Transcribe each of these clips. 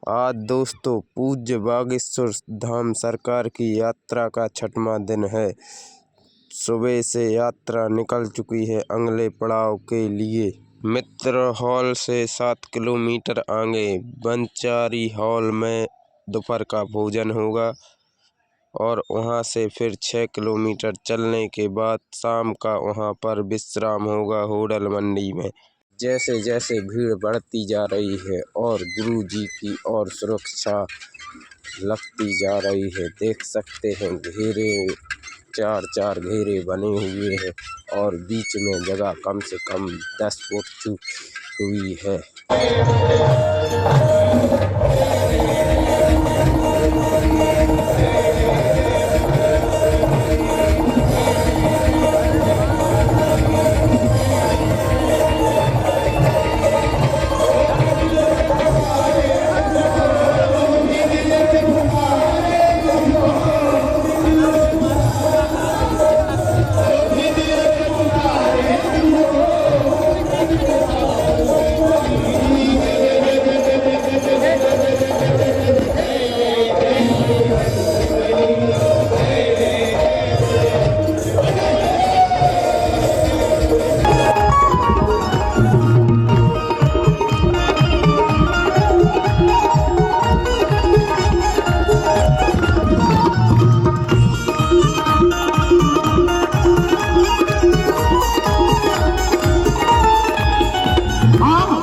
आज दोस्तों पूज्य बागेश्वर धाम सरकार की यात्रा का 6वां दिन है। सुबह से यात्रा निकल चुकी है अगले पड़ाव के लिए। मित्र हॉल से 7 किलोमीटर आगे बनचारी हॉल में दोपहर का भोजन होगा और वहां से फिर 6 किलोमीटर चलने के बाद शाम का वहां पर विश्राम होगा होडल मंडी में। जैसे जैसे भीड़ बढ़ती जा रही है और गुरु जी की और सुरक्षा लगती जा रही है, देख सकते हैं घेरे 4-4 घेरे बने हुए हैं और बीच में जगह कम से कम 10 फुट हुई है।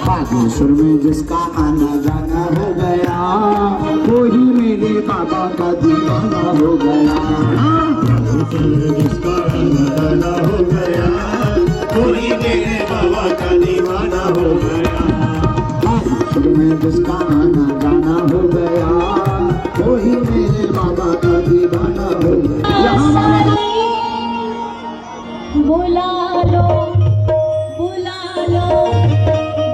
बागेश्वर में जिसका आना जाना हो गया, वही मेरे बाबा का दीवाना हो गया। जिसका आना जाना हो गया, वही मेरे बाबा का दीवाना हो गया। बागेश्वर में जिसका आना जाना हो गया, वही मेरे बाबा का दीवाना हो गया। बुला लो बुला लो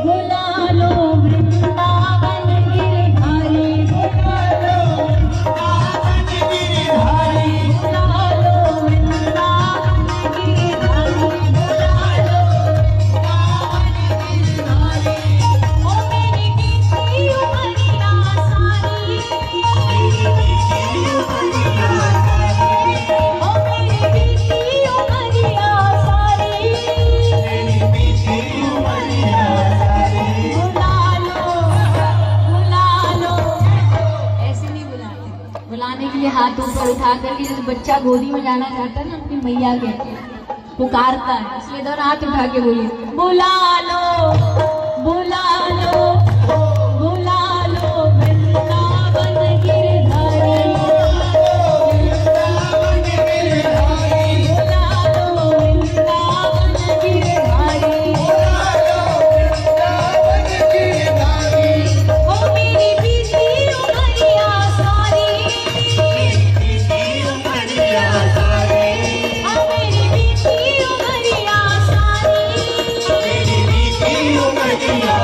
बुला लो वृंदावन गिरधारी, बुला लो वृंदावन गिरधारी, बुला लो वृंदावन गिरधारी, बुला लो वृंदावन गिरधारी। ओ मेरी बीती उमरिया सारी, मेरी बीती उमरिया सारी, ओ मेरी बीती उमरिया सारी, मेरी बीती उमरिया सारी। बुला लो ऐसे नहीं बुलाते, बुलाने के लिए हाथ ऊपर उठा करके, जैसे बच्चा गोदी में जाना चाहता है ना अपनी मैया के, पुकारता है, इसलिए दोनों हाथ उठा के बोलिए बुला लो बुला लो बुला लो वृंदावन गिरधारी, वृंदावन गिरधारी, बुला लो वृंदावन गिरधारी, बुला लो वृंदावन गिरधारी। ओ मेरी बीती उमरिया सारी, मेरी बीती उमरिया सारी, ओ मेरी बीती उमरिया सारी, मेरी बीती उमरिया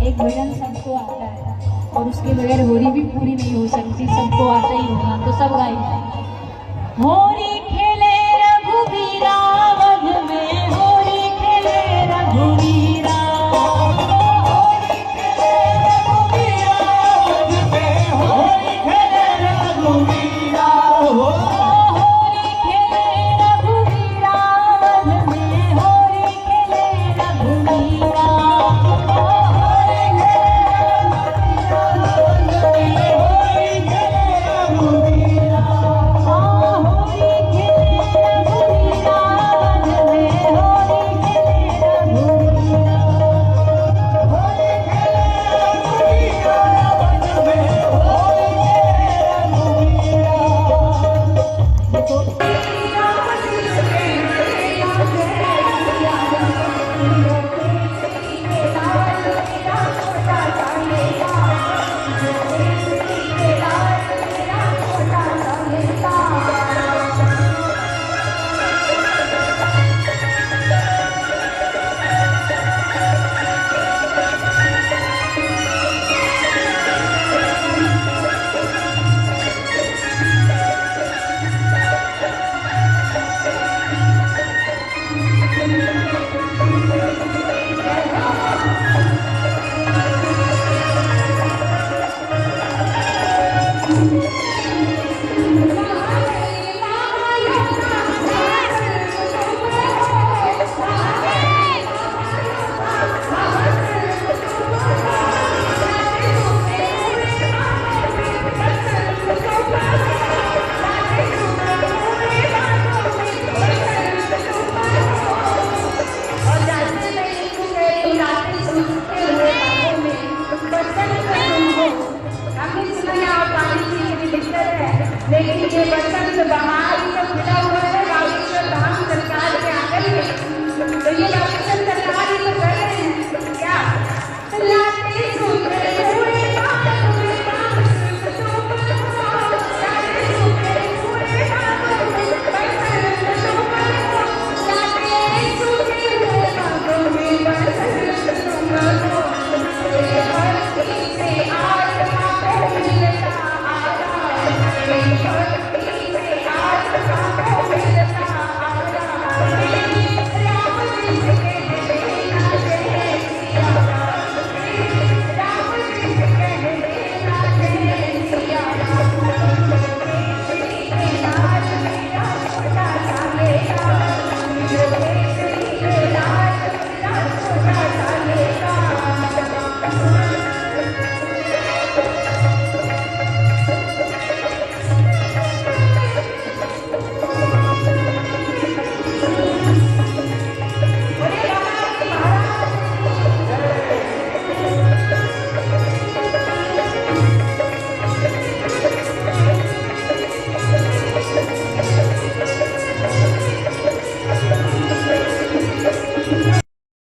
एक भजन सबको आता है और उसके बगैर होरी भी पूरी नहीं हो सकती, सबको आता ही होगा, तो सब गाइए। होरी